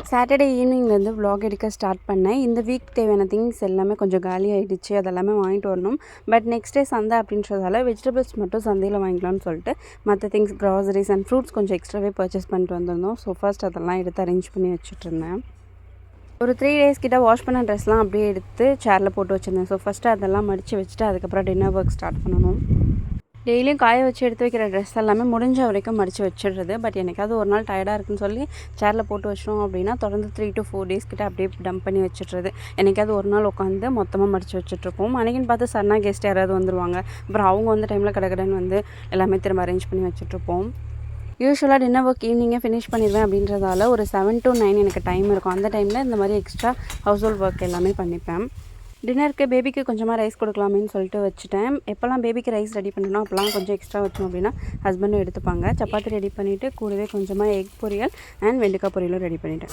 Saturday ஈவினிங்லேருந்து vlog எடுக்க start பண்ணேன். இந்த வீக் தேவையான திங்ஸ் எல்லாமே கொஞ்சம் காலி ஆகிடுச்சு. அதெல்லாமே வாங்கிட்டு வரணும். பட் நெக்ஸ்ட் டே சந்தை அப்படின்றதால வெஜிடபிள்ஸ் மட்டும் சந்தையில் வாங்கிக்கலாம்னு சொல்லிட்டு மற்ற திங்ஸ் க்ராசரிஸ் அண்ட் ஃப்ரூட்ஸ் கொஞ்சம் எக்ஸ்ட்ராவே பர்ச்சேஸ் பண்ணிட்டு வந்திருந்தோம். ஸோ ஃபர்ஸ்ட் அதெல்லாம் எடுத்து அரேஞ்ச் பண்ணி வச்சுட்ருந்தேன். ஒரு 3 டேஸ் கிட்ட வாஷ் பண்ண ட்ரெஸ்லாம் அப்படியே எடுத்து சேரில் போட்டு வச்சுருந்தேன். ஸோ ஃபஸ்ட்டு அதெல்லாம் மடித்து வச்சுட்டு அதுக்கப்புறம் டின்னர் ஒர்க் ஸ்டார்ட் பண்ணணும். டெய்லியும் காய வச்சு எடுத்து வைக்கிற ட்ரெஸ் எல்லாமே முடிஞ்ச வரைக்கும் மடித்து வச்சிடுறது. பட் எனக்காவது ஒரு நாள் டயர்டாக இருக்குன்னு சொல்லி சேரில் போட்டு வச்சிட்டோம் அப்படின்னா தொடர்ந்து 3 to 4 டேஸ் கிட்ட அப்படியே டம்ப் பண்ணி வச்சிடுறது. என்னைக்காவது ஒரு நாள் உட்காந்து மொத்தமாக மடித்து வச்சுட்ருப்போம். அன்றைக்கின்னு பார்த்து சன்னா கெஸ்ட் யாராவது வந்துருவாங்க. அப்புறம் அவங்க வந்த டைமில் கடகடன்னு வந்து எல்லாமே திரும்ப அரேஞ்ச் பண்ணி வச்சுட்ருப்போம். யூஸ்வலாக டின்னர் ஒர்க் ஈவினிங்கே ஃபினிஷ் பண்ணிடுவேன் அப்படின்றதால ஒரு 7 to 9 எனக்கு டைம் இருக்கும். அந்த டைமில் இந்த மாதிரி எக்ஸ்ட்ரா ஹவுஸ் ஹோல்ட் ஒர்க் எல்லாமே பண்ணிப்பேன். டின்னருக்கு பேபிக்கு கொஞ்சமாக ரைஸ் கொடுக்கலாமேன்னு சொல்லிட்டு வச்சுட்டேன். எப்போல்லாம் பேபிக்கு ரைஸ் ரெடி பண்ணணும் அப்போல்லாம் கொஞ்சம் எக்ஸ்ட்ரா வச்சோம் அப்படின்னா ஹஸ்பண்டும் எடுத்துப்பாங்க. சப்பாத்தி ரெடி பண்ணிவிட்டு கூடவே கொஞ்சமாக எக் பொரியல் அண்ட் வெண்டைக்காய் பொரியலும் ரெடி பண்ணிவிட்டேன்.